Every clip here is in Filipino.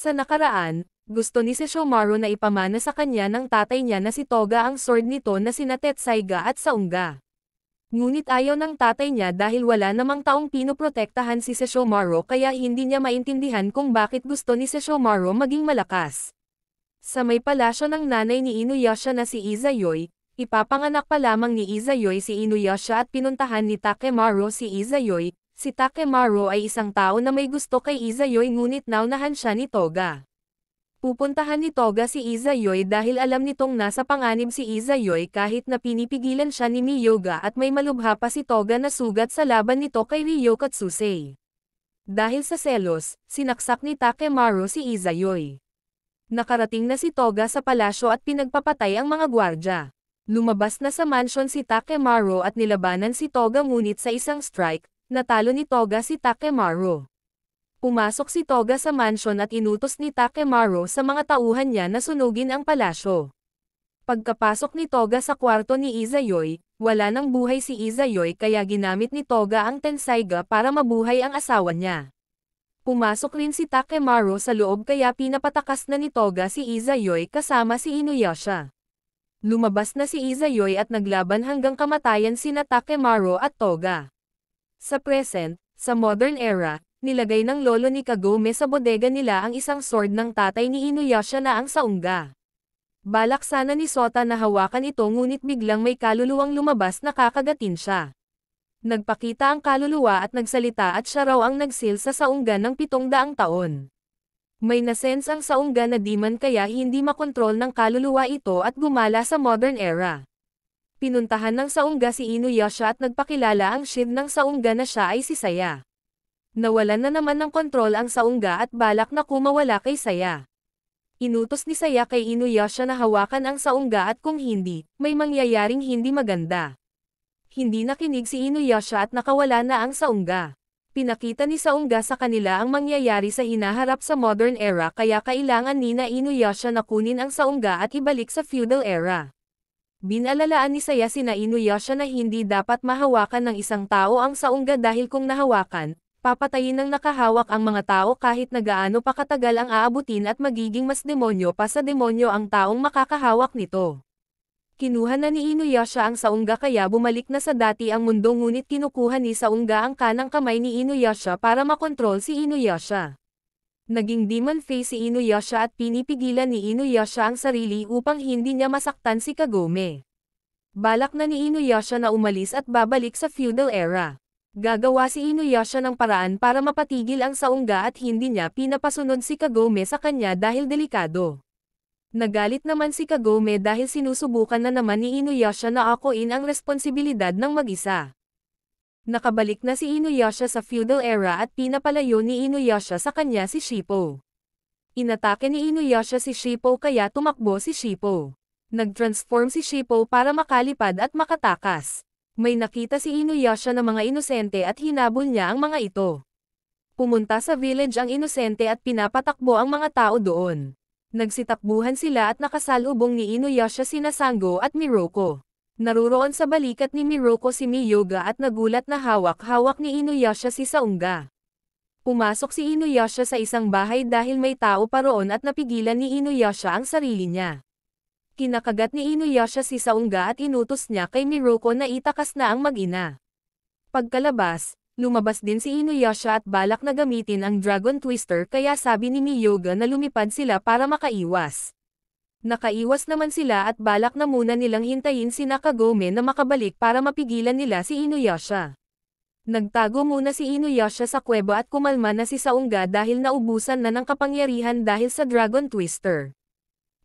Sa nakaraan, gusto ni Sesshomaru na ipamana sa kanya ng tatay niya na si Toga ang sword nito na sina Tetsaiga at Saunga. Ngunit ayaw ng tatay niya dahil wala namang taong pinoprotektahan si Sesshomaru kaya hindi niya maintindihan kung bakit gusto ni Sesshomaru maging malakas. Sa may palasyo ng nanay ni Inuyasha na si Izayoi, ipapanganak pa lamang ni Izayoi si Inuyasha at pinuntahan ni Takemaru si Izayoi. Si Takemaru ay isang tao na may gusto kay Izayoi ngunit naunahan siya ni Toga. Pupuntahan ni Toga si Izayoi dahil alam nitong nasa panganib si Izayoi kahit na pinipigilan siya ni Miyoga at may malubha pa si Toga na sugat sa laban nito kay Ryo Katsusei. Dahil sa selos, sinaksak ni Takemaru si Izayoi. Nakarating na si Toga sa palasyo at pinagpapatay ang mga gwardya. Lumabas na sa mansion si Takemaru at nilabanan si Toga ngunit sa isang strike, natalo ni Toga si Takemaru. Pumasok si Toga sa mansion at inutos ni Takemaru sa mga tauhan niya na sunugin ang palasyo. Pagkapasok ni Toga sa kwarto ni Izayoi, wala nang buhay si Izayoi kaya ginamit ni Toga ang Tensaiga para mabuhay ang asawa niya. Pumasok rin si Takemaru sa loob kaya pinapatakas na ni Toga si Izayoi kasama si Inuyasha. Lumabas na si Izayoi at naglaban hanggang kamatayan sina Takemaru at Toga. Sa present, sa modern era, nilagay ng lolo ni Kagome sa bodega nila ang isang sword ng tatay ni Inuyasha na ang Saunga. Balak sana ni Sota na hawakan ito ngunit biglang may kaluluwang lumabas na kakagatin siya. Nagpakita ang kaluluwa at nagsalita at siya raw ang nagsil sa Saunga ng 700 taon. May nasense ang Saunga na demon kaya hindi makontrol ng kaluluwa ito at gumala sa modern era. Pinuntahan ng Saunga si Inuyasha at nagpakilala ang shield ng Saunga na siya ay si Saya. Nawalan na naman ng kontrol ang Saunga at balak na kumawala kay Saya. Inutos ni Saya kay Inuyasha na hawakan ang Saunga at kung hindi, may mangyayaring hindi maganda. Hindi nakinig si Inuyasha at nakawala na ang Saunga. Pinakita ni Saunga sa kanila ang mangyayari sa hinaharap sa modern era kaya kailangan ni na Inuyasha na kunin ang Saunga at ibalik sa feudal era. Binalalaan ni Saya sina Inuyasha na hindi dapat mahawakan ng isang tao ang Saunga dahil kung nahawakan, papatayin ng nakahawak ang mga tao kahit na gaano pa katagal ang aabutin at magiging mas demonyo pa sa demonyo ang taong makakahawak nito. Kinuha na ni Inuyasha ang Saunga kaya bumalik na sa dati ang mundo ngunit kinukuha ni Saunga ang kanang kamay ni Inuyasha para makontrol si Inuyasha. Naging demon face si Inuyasha at pinipigilan ni Inuyasha ang sarili upang hindi niya masaktan si Kagome. Balak na ni Inuyasha na umalis at babalik sa feudal era. Gagawa si Inuyasha ng paraan para mapatigil ang Saunga at hindi niya pinapasunod si Kagome sa kanya dahil delikado. Nagalit naman si Kagome dahil sinusubukan na naman ni Inuyasha na akuin ang responsibilidad ng mag-isa. Nakabalik na si Inuyasha sa feudal era at pinapalayo ni Inuyasha sa kanya si Shippo. Inatake ni Inuyasha si Shippo kaya tumakbo si Shippo. Nag-transform si Shippo para makalipad at makatakas. May nakita si Inuyasha na mga inosente at hinabol niya ang mga ito. Pumunta sa village ang inosente at pinapatakbo ang mga tao doon. Nagsitakbuhan sila at nakasalubong ni Inuyasha sina Sango at Miroku. Naruroon sa balikat ni Miroku si Miyoga at nagulat na hawak-hawak ni Inuyasha si Saunga. Pumasok si Inuyasha sa isang bahay dahil may tao pa roon at napigilan ni Inuyasha ang sarili niya. Kinakagat ni Inuyasha si Saunga at inutos niya kay Miroku na itakas na ang mag-ina. Pagkalabas, lumabas din si Inuyasha at balak na gamitin ang Dragon Twister kaya sabi ni Miyoga na lumipad sila para makaiwas. Nakaiwas naman sila at balak na muna nilang hintayin si Kagome na makabalik para mapigilan nila si Inuyasha. Nagtago muna si Inuyasha sa kuweba at kumalma na si Saunga dahil naubusan na ng kapangyarihan dahil sa Dragon Twister.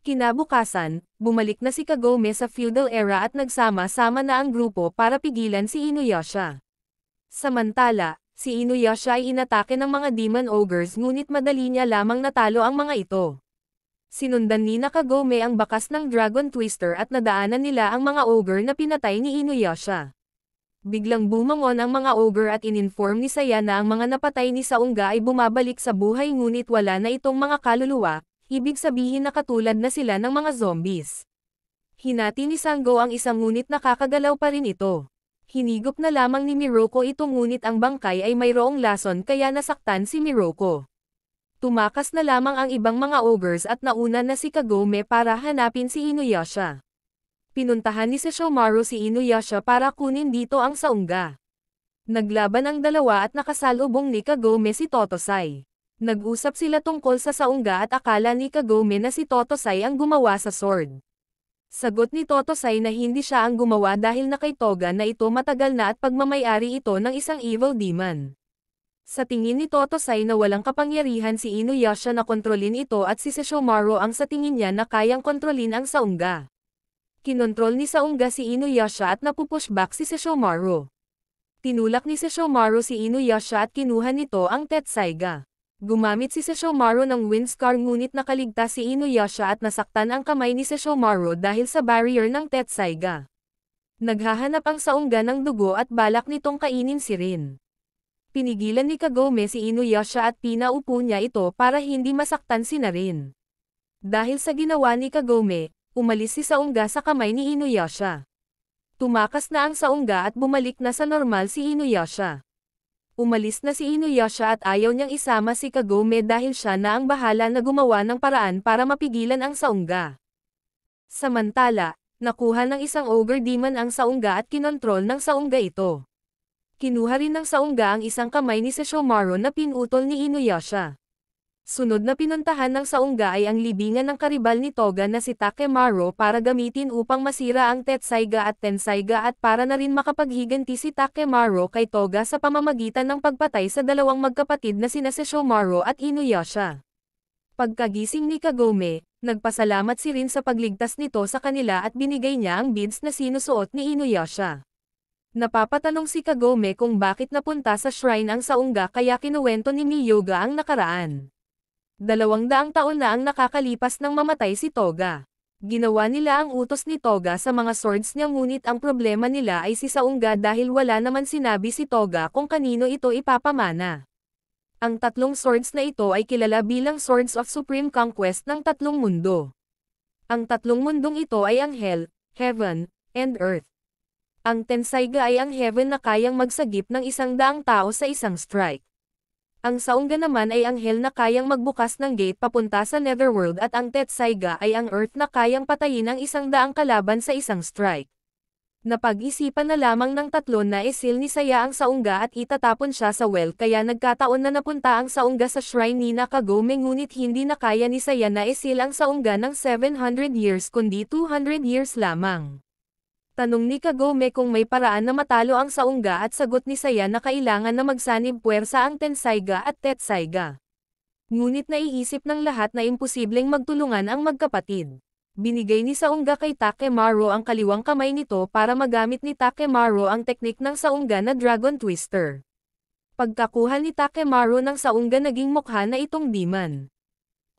Kinabukasan, bumalik na si Kagome sa feudal era at nagsama-sama na ang grupo para pigilan si Inuyasha. Samantala, si Inuyasha ay inatake ng mga demon ogres ngunit madali niya lamang natalo ang mga ito. Sinundan ni Kagome ang bakas ng Dragon Twister at nadaanan nila ang mga ogre na pinatay ni Inuyasha. Biglang bumangon ang mga ogre at ininform ni Saya na ang mga napatay ni Saunga ay bumabalik sa buhay ngunit wala na itong mga kaluluwa, ibig sabihin na katulad na sila ng mga zombies. Hinati ni Sango ang isang ngunit nakakagalaw pa rin ito. Hinigop na lamang ni Miroku ito ngunit ang bangkay ay mayroong lason kaya nasaktan si Miroku. Tumakas na lamang ang ibang mga ogres at nauna na si Kagome para hanapin si Inuyasha. Pinuntahan ni Sesshomaru si Inuyasha para kunin dito ang saungga. Naglaban ang dalawa at nakasalubong ni Kagome si Totosai. Nag-usap sila tungkol sa saungga at akala ni Kagome na si Totosai ang gumawa sa sword. Sagot ni Totosai na hindi siya ang gumawa dahil na kay Toga na ito matagal na at pagmamayari ito ng isang evil demon. Sa tingin ni Totosai na walang kapangyarihan si Inuyasha na kontrolin ito at si Sesshomaru ang sa tingin niya na kayang kontrolin ang saungga. Kinontrol ni saungga si Inuyasha at napupushback si Sesshomaru. Tinulak ni Sesshomaru si Inuyasha at kinuha nito ang Tetsaiga. Gumamit si Sesshomaru ng Wind Scar ngunit nakaligtas si Inuyasha at nasaktan ang kamay ni Sesshomaru dahil sa barrier ng Tetsaiga. Naghahanap ang saungga ng dugo at balak nitong kainin si Rin. Pinigilan ni Kagome si Inuyasha at pinaupo niya ito para hindi masaktan si Rin. Dahil sa ginawa ni Kagome, umalis si saungga sa kamay ni Inuyasha. Tumakas na ang saungga at bumalik na sa normal si Inuyasha. Umalis na si Inuyasha at ayaw niyang isama si Kagome dahil siya na ang bahala na gumawa ng paraan para mapigilan ang saungga. Samantala, nakuha ng isang ogre demon ang saungga at kinontrol ng saungga ito. Kinuha rin ng saungga ang isang kamay ni Sesshomaru na pinutol ni Inuyasha. Sunod na pinuntahan ng saungga ay ang libingan ng karibal ni Toga na si Takemaru para gamitin upang masira ang Tetsaiga at Tensaiga at para na rin makapaghiganti si Takemaru kay Toga sa pamamagitan ng pagpatay sa dalawang magkapatid na sina Sesshomaru at Inuyasha. Pagkagising ni Kagome, nagpasalamat si Rin sa pagligtas nito sa kanila at binigay niya ang beads na sinusuot ni Inuyasha. Napapatanong si Kagome kung bakit napunta sa shrine ang saungga kaya kinuwento ni Miyoga ang nakaraan. 200 taon na ang nakakalipas nang mamatay si Toga. Ginawa nila ang utos ni Toga sa mga swords niya ngunit ang problema nila ay si saungga dahil wala naman sinabi si Toga kung kanino ito ipapamana. Ang 3 swords na ito ay kilala bilang Swords of Supreme Conquest ng 3 mundo. Ang 3 mundong ito ay ang Hell, Heaven, and Earth. Ang Tensaiga ay ang Heaven na kayang magsagip ng 100 tao sa isang strike. Ang saungga naman ay ang Hell na kayang magbukas ng gate papunta sa Netherworld at ang Tetsaiga ay ang Earth na kayang patayin ang 100 kalaban sa isang strike. Napag-isipan na lamang ng 3 na isil ni Saya ang saungga at itatapon siya sa well kaya nagkataon na napunta ang saungga sa shrine ni Kagome ngunit hindi na kaya ni Saya na isil ang saungga ng 700 years kundi 200 years lamang. Tanong ni Kagome kung may paraan na matalo ang saungga at sagot ni Saya na kailangan na magsanib puwersa ang Tensaiga at Tetsaiga. Ngunit naiisip ng lahat na imposibleng magtulungan ang magkapatid. Binigay ni saungga kay Takemaru ang kaliwang kamay nito para magamit ni Takemaru ang teknik ng saungga na Dragon Twister. Pagkakuha ni Takemaru ng saungga naging mukha na itong demon.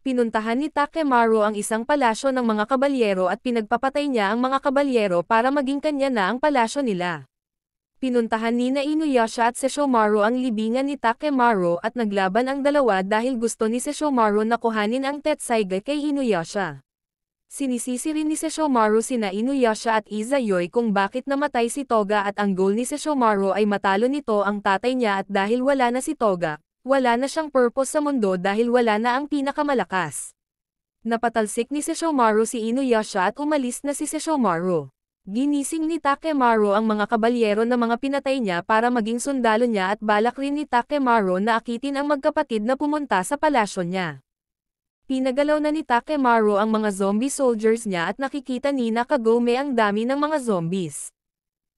Pinuntahan ni Takemaru ang isang palasyo ng mga kabalyero at pinagpapatay niya ang mga kabalyero para maging kanya na ang palasyo nila. Pinuntahan ni Inuyasha at Sesshomaru ang libingan ni Takemaru at naglaban ang dalawa dahil gusto ni Sesshomaru na kuhanin ang Tetsaiga kay Inuyasha. Sinisisi rin ni Sesshomaru sina Inuyasha at Izayoi kung bakit namatay si Toga at ang goal ni Sesshomaru ay matalo nito ang tatay niya at dahil wala na si Toga, wala na siyang purpose sa mundo dahil wala na ang pinakamalakas. Napatalsik ni Sesshomaru si Inuyasha at umalis na si Sesshomaru. Ginising ni Takemaru ang mga kabalyero na mga pinatay niya para maging sundalo niya at balak rin ni Takemaru na akitin ang magkapatid na pumunta sa palasyo niya. Pinagalaw na ni Takemaru ang mga zombie soldiers niya at nakikita ni Kagome ang dami ng mga zombies.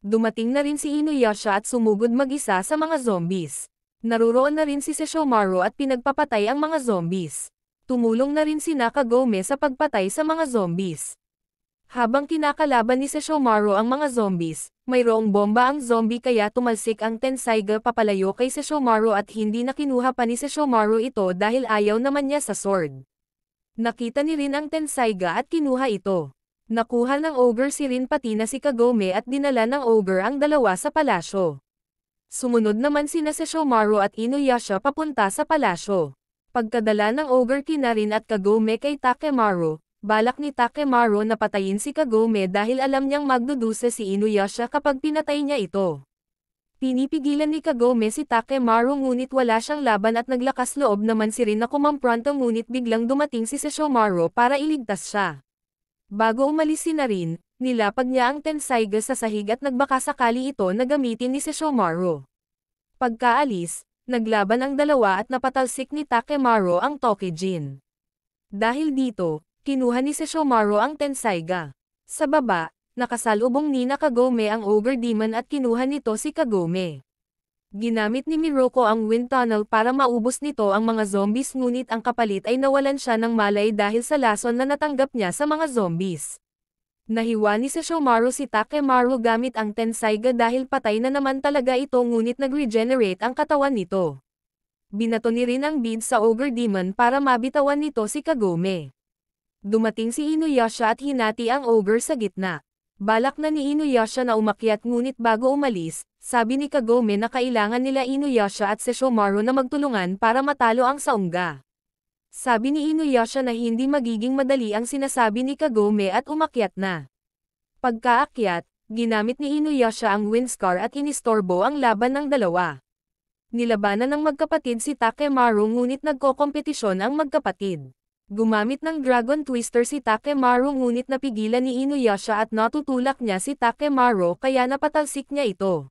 Dumating na rin si Inuyasha at sumugod mag-isa sa mga zombies. Naruroon na rin si Sesshomaru at pinagpapatay ang mga zombies. Tumulong na rin si Kagome sa pagpatay sa mga zombies. Habang kinakalaban ni Sesshomaru ang mga zombies, mayroong bomba ang zombie kaya tumalsik ang Tensaiga papalayo kay Sesshomaru at hindi na kinuha pa ni Sesshomaru ito dahil ayaw naman niya sa sword. Nakita ni Rin ang Tensaiga at kinuha ito. Nakuha ng ogre si Rin pati na si Kagome at dinala ng ogre ang dalawa sa palasyo. Sumunod naman sina Sesshomaru at Inuyasha papunta sa palasyo. Pagkadala ng ogre kina Rin at Kagome kay Takemaru, balak ni Takemaru na patayin si Kagome dahil alam niyang magdudusa si Inuyasha kapag pinatay niya ito. Pinipigilan ni Kagome si Takemaru ngunit wala siyang laban at naglakas loob naman si Rin na kumampronto ngunit biglang dumating si Sesshomaru para iligtas siya. Bago umalis si Rin, nilapag niya ang Tensaiga sa sahig at nagbakasakali ito na gamitin ni Sesshomaru. Pagkaalis, naglaban ang dalawa at napatalsik ni Takemaru ang Tokijin. Dahil dito, kinuha ni Sesshomaru ang Tensaiga. Sa baba, nakasalubong ni Kagome ang Ogre Demon at kinuha nito si Kagome. Ginamit ni Miroko ang Wind Tunnel para maubos nito ang mga zombies ngunit ang kapalit ay nawalan siya ng malay dahil sa lason na natanggap niya sa mga zombies. Nahiwa ni Sesshomaru si Takemaru gamit ang Tensaiga dahil patay na naman talaga ito ngunit nag-regenerate ang katawan nito. Binato ni Rin ang bead sa Ogre Demon para mabitawan nito si Kagome. Dumating si Inuyasha at hinati ang Ogre sa gitna. Balak na ni Inuyasha na umakyat ngunit bago umalis, sabi ni Kagome na kailangan nila Inuyasha at Sesshomaru na magtulungan para matalo ang Saunga. Sabi ni Inuyasha na hindi magiging madali ang sinasabi ni Kagome at umakyat na. Pagkaakyat, ginamit ni Inuyasha ang Windscar at inistorbo ang laban ng dalawa. Nilabanan ng magkapatid si Takemaru ngunit nagkokompetisyon ang magkapatid. Gumamit ng Dragon Twister si Takemaru ngunit napigilan ni Inuyasha at natutulak niya si Takemaru kaya napatalsik niya ito.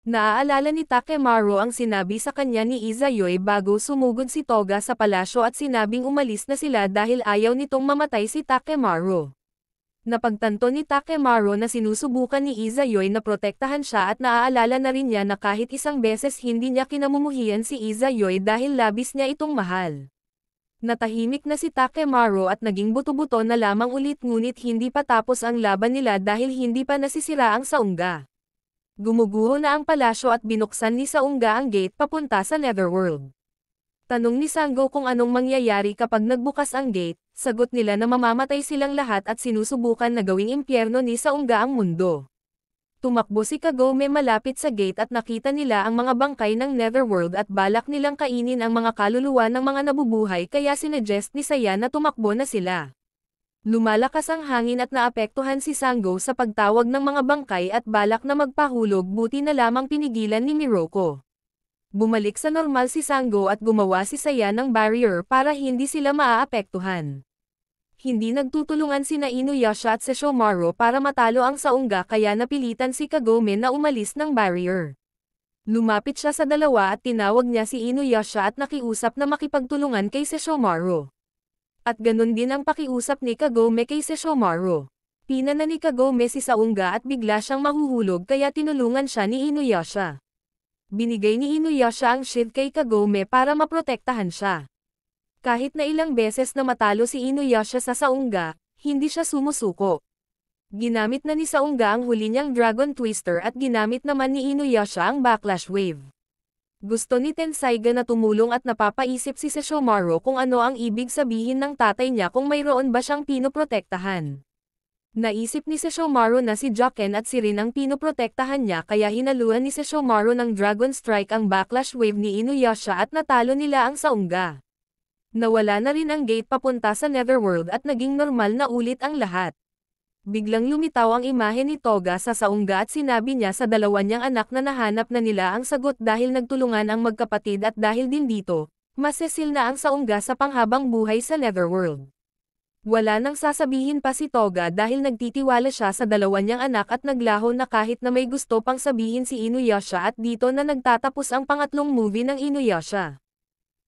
Naaalala ni Takemaru ang sinabi sa kanya ni Izayoi bago sumugod si Toga sa palasyo at sinabing umalis na sila dahil ayaw nitong mamatay si Takemaru. Napagtanto ni Takemaru na sinusubukan ni Izayoi na protektahan siya at naaalala na rin niya na kahit isang beses hindi niya kinamumuhian si Izayoi dahil labis niya itong mahal. Natahimik na si Takemaru at naging buto-buto na lamang ulit ngunit hindi pa tapos ang laban nila dahil hindi pa nasisira ang Saunga. Gumuguho na ang palasyo at binuksan ni Saunga ang gate papunta sa Netherworld. Tanong ni Sango kung anong mangyayari kapag nagbukas ang gate, sagot nila na mamamatay silang lahat at sinusubukan na gawing impyerno ni Saunga ang mundo. Tumakbo si Kagome malapit sa gate at nakita nila ang mga bangkay ng Netherworld at balak nilang kainin ang mga kaluluwa ng mga nabubuhay kaya sinuggest ni Saya na tumakbo na sila. Lumalakas ang hangin at naapektuhan si Sango sa pagtawag ng mga bangkay at balak na magpahulog buti na lamang pinigilan ni Miroko. Bumalik sa normal si Sango at gumawa si Saya ng barrier para hindi sila maaapektuhan. Hindi nagtutulungan sina Inuyasha at Sesshomaru para matalo ang Saunga kaya napilitan si Kagome na umalis ng barrier. Lumapit siya sa dalawa at tinawag niya si Inuyasha at nakiusap na makipagtulungan kay Sesshomaru. At ganun din ang pakiusap ni Kagome kay Sesshomaru. Pinana ni Kagome si Saunga at bigla siyang mahuhulog kaya tinulungan siya ni Inuyasha. Binigay ni Inuyasha ang shield kay Kagome para maprotektahan siya. Kahit na ilang beses na matalo si Inuyasha sa Saunga, hindi siya sumusuko. Ginamit na ni Saunga ang huli niyang Dragon Twister at ginamit naman ni Inuyasha ang Backlash Wave. Gusto ni Tensaiga na tumulong at napapaisip si Sesshomaru kung ano ang ibig sabihin ng tatay niya kung mayroon ba siyang pinoprotektahan. Naisip ni Sesshomaru na si Joken at si Rin ang pinoprotektahan niya kaya hinaluan ni Sesshomaru ng Dragon Strike ang Backlash Wave ni Inuyasha at natalo nila ang Saunga. Nawala na rin ang gate papunta sa Netherworld at naging normal na ulit ang lahat. Biglang lumitaw ang imahe ni Toga sa Saunga at sinabi niya sa dalawa niyang anak na nahanap na nila ang sagot dahil nagtulungan ang magkapatid at dahil din dito, masesil na ang Saunga sa panghabang buhay sa Netherworld. Wala nang sasabihin pa si Toga dahil nagtitiwala siya sa dalawa niyang anak at naglaho na kahit na may gusto pang sabihin si Inuyasha at dito na nagtatapos ang pangatlong movie ng Inuyasha.